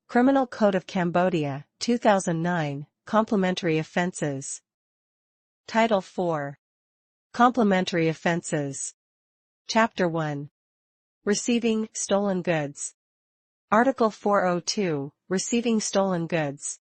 Criminal Code of Cambodia, 2009, Complementary Offences. Title 4. Complementary Offences. Chapter 1. Receiving stolen goods. Article 402, Receiving stolen goods.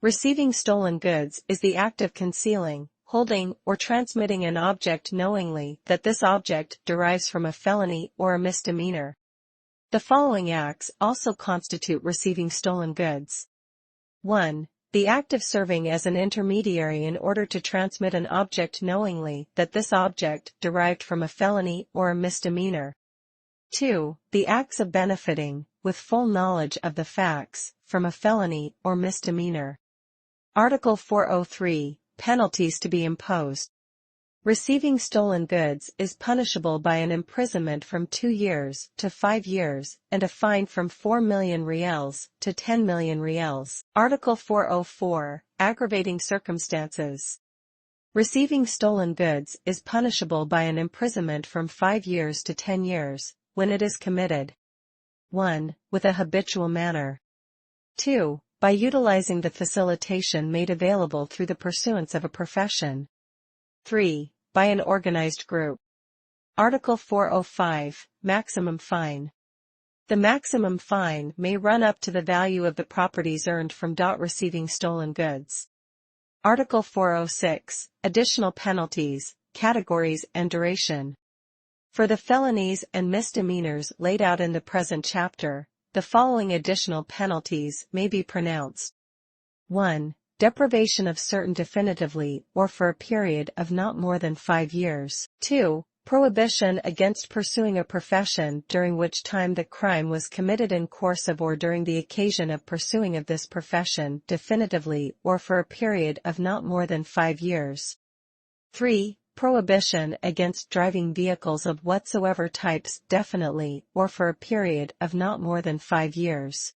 Receiving stolen goods is the act of concealing, holding, or transmitting an object knowingly that this object derives from a felony or a misdemeanour. The following acts also constitute receiving stolen goods. 1. The act of serving as an intermediary in order to transmit an object knowingly that this object derived from a felony or a misdemeanour. 2. The acts of benefiting, with full knowledge of the facts, from a felony or misdemeanour. Article 403, Penalties to be imposed. Receiving stolen goods is punishable by an imprisonment from 2 years to 5 years and a fine from 4 million Riels to 10 million Riels. Article 404, Aggravating circumstances. Receiving stolen goods is punishable by an imprisonment from 5 years to 10 years, when it is committed 1. With a habitual manner. 2. By utilizing the facilitation made available through the pursuance of a profession. 3. By an organized group. Article 405, Maximum fine. The maximum fine may run up to the value of the properties earned from receiving stolen goods. Article 406, Additional penalties, categories and duration. For the felonies and misdemeanors laid out in the present chapter, the following additional penalties may be pronounced. 1. Deprivation of certain definitively or for a period of not more than 5 years. 2. Prohibition against pursuing a profession during which time the crime was committed in course of or during the occasion of pursuing of this profession definitively or for a period of not more than 5 years. 3. Prohibition against driving vehicles of whatsoever types definitely or for a period of not more than 5 years.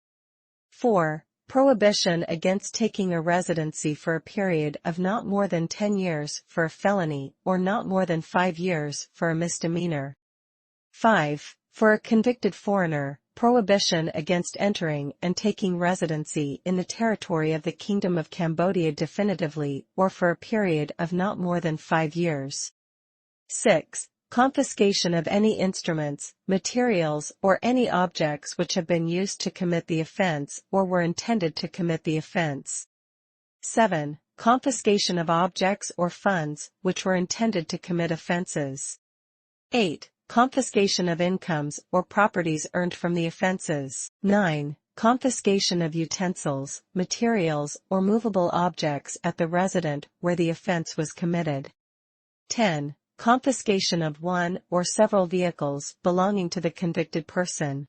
4. Prohibition against taking a residency for a period of not more than 10 years for a felony or not more than 5 years for a misdemeanor. 5. For a convicted foreigner, prohibition against entering and taking residency in the territory of the Kingdom of Cambodia definitively or for a period of not more than 5 years. 6. Confiscation of any instruments, materials or any objects which have been used to commit the offense or were intended to commit the offense. 7. Confiscation of objects or funds which were intended to commit offenses. 8. Confiscation of incomes or properties earned from the offenses. 9. Confiscation of utensils, materials or movable objects at the residence where the offense was committed. 10. Confiscation of one or several vehicles belonging to the convicted person.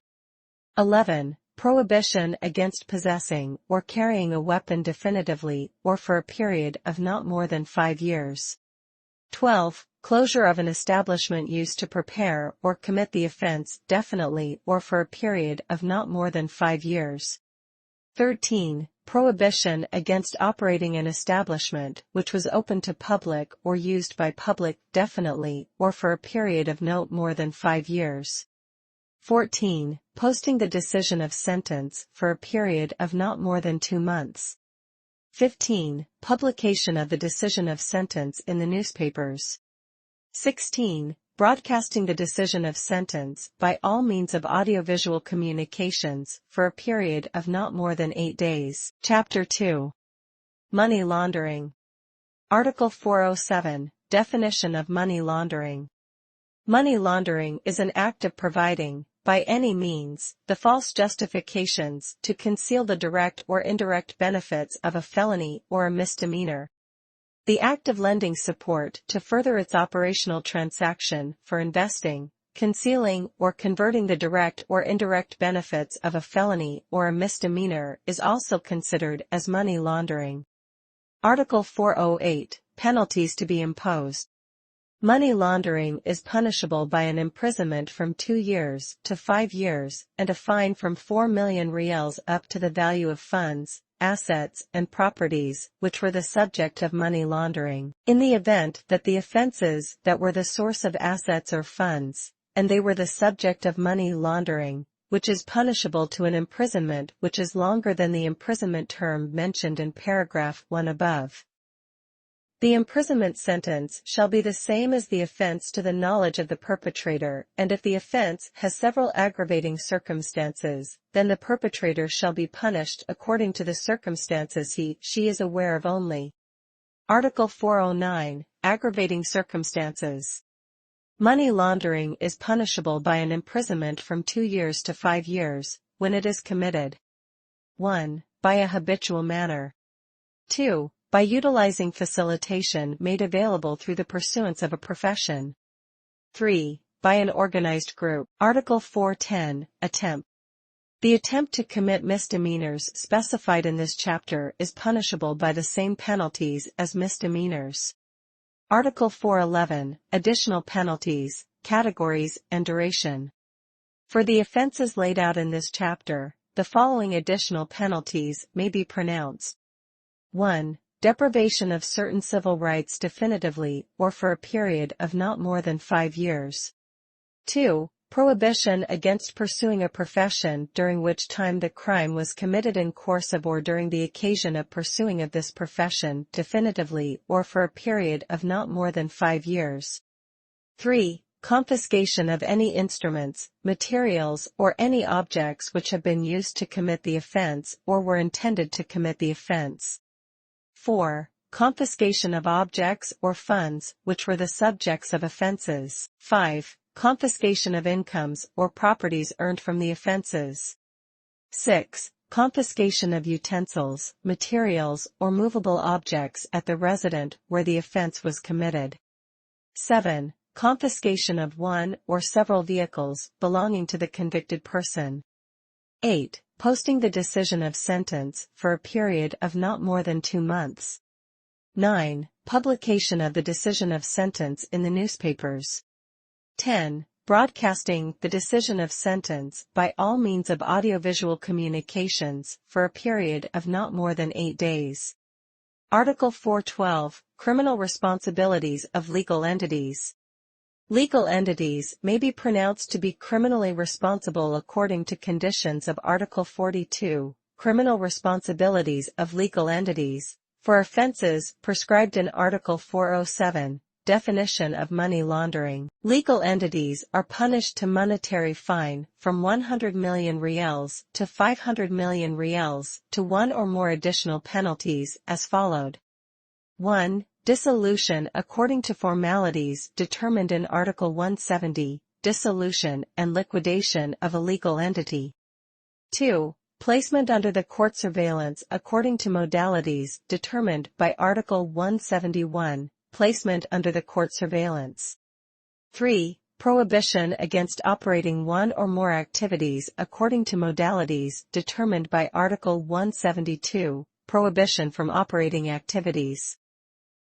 11. Prohibition against possessing or carrying a weapon definitively or for a period of not more than 5 years. 12. Closure of an establishment used to prepare or commit the offense definitely or for a period of not more than 5 years. 13. Prohibition against operating an establishment which was open to public or used by public definitely or for a period of no more than 5 years. 14. Posting the decision of sentence for a period of not more than 2 months. 15. Publication of the decision of sentence in the newspapers. 16. Broadcasting the decision of sentence by all means of audiovisual communications for a period of not more than 8 days. Chapter 2. Money laundering. Article 407, Definition of money laundering. Money laundering is an act of providing, by any means, the false justifications to conceal the direct or indirect benefits of a felony or a misdemeanor. The act of lending support to further its operational transaction for investing, concealing or converting the direct or indirect benefits of a felony or a misdemeanor is also considered as money laundering. Article 408, Penalties to be imposed. Money laundering is punishable by an imprisonment from 2 years to 5 years and a fine from 4 million Riels up to the value of funds, assets and properties which were the subject of money laundering, in the event that the offences that were the source of assets or funds, and they were the subject of money laundering, which is punishable to an imprisonment which is longer than the imprisonment term mentioned in paragraph 1 above. The imprisonment sentence shall be the same as the offense to the knowledge of the perpetrator, and if the offense has several aggravating circumstances, then the perpetrator shall be punished according to the circumstances she is aware of only. Article 409, Aggravating circumstances. Money laundering is punishable by an imprisonment from 2 years to 5 years, when it is committed 1. By a habitual manner. 2. By utilizing facilitation made available through the pursuance of a profession. 3. By an organized group. Article 410, Attempt. The attempt to commit misdemeanors specified in this chapter is punishable by the same penalties as misdemeanors. Article 411, Additional penalties, categories, and duration. For the offenses laid out in this chapter, the following additional penalties may be pronounced. 1. Deprivation of certain civil rights definitively or for a period of not more than 5 years. 2. Prohibition against pursuing a profession during which time the crime was committed in course of or during the occasion of pursuing of this profession definitively or for a period of not more than 5 years. 3. Confiscation of any instruments, materials, or any objects which have been used to commit the offense or were intended to commit the offense. 4. Confiscation of objects or funds which were the subjects of offenses. 5. Confiscation of incomes or properties earned from the offenses. 6. Confiscation of utensils, materials, or movable objects at the residence where the offense was committed. 7. Confiscation of one or several vehicles belonging to the convicted person. 8. Posting the decision of sentence for a period of not more than 2 months. 9. Publication of the decision of sentence in the newspapers. 10. Broadcasting the decision of sentence by all means of audiovisual communications for a period of not more than 8 days. Article 412, Criminal responsibilities of legal entities. Legal entities may be pronounced to be criminally responsible according to conditions of Article 42, Criminal responsibilities of legal entities, for offenses prescribed in Article 407, Definition of money laundering. Legal entities are punished to monetary fine from 100 million Riels to 500 million Riels to one or more additional penalties as followed. 1. Dissolution according to formalities determined in Article 170, Dissolution and liquidation of a legal entity. 2. Placement under the court surveillance according to modalities determined by Article 171, Placement under the court surveillance. 3. Prohibition against operating one or more activities according to modalities determined by Article 172, Prohibition from operating activities.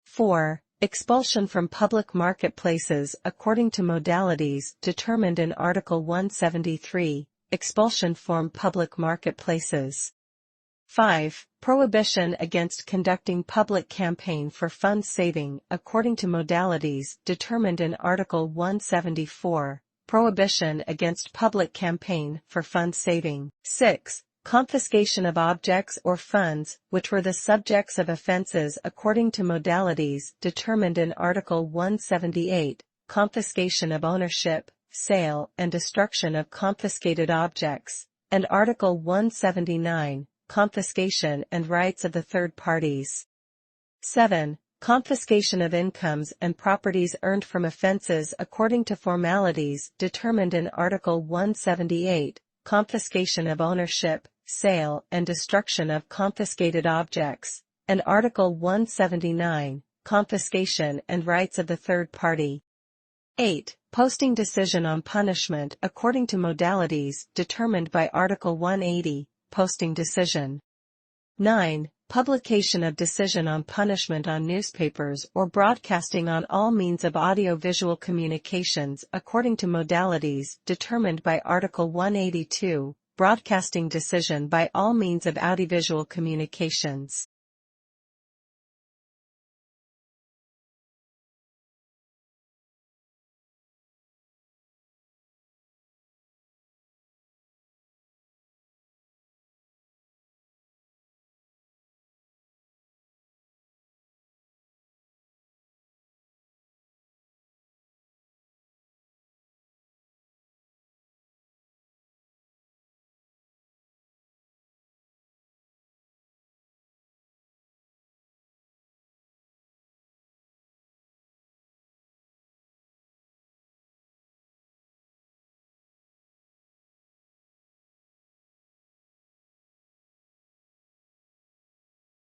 4. Expulsion from public marketplaces according to modalities determined in Article 173, Expulsion from public marketplaces. 5. Prohibition against conducting public campaign for fund saving according to modalities determined in Article 174, Prohibition against public campaign for fund saving. 6. Confiscation of objects or funds which were the subjects of offenses according to modalities determined in Article 178, Confiscation of ownership, sale and destruction of confiscated objects, and Article 179, Confiscation and rights of the third parties. 7. Confiscation of incomes and properties earned from offenses according to formalities determined in Article 178, Confiscation of ownership, sale and destruction of confiscated objects, and Article 179, Confiscation and rights of the third party. 8. Posting decision on punishment according to modalities determined by Article 180, Posting decision. 9. Publication of decision on punishment on newspapers or broadcasting on all means of audiovisual communications according to modalities determined by Article 182, Broadcasting decision by all means of audiovisual communications.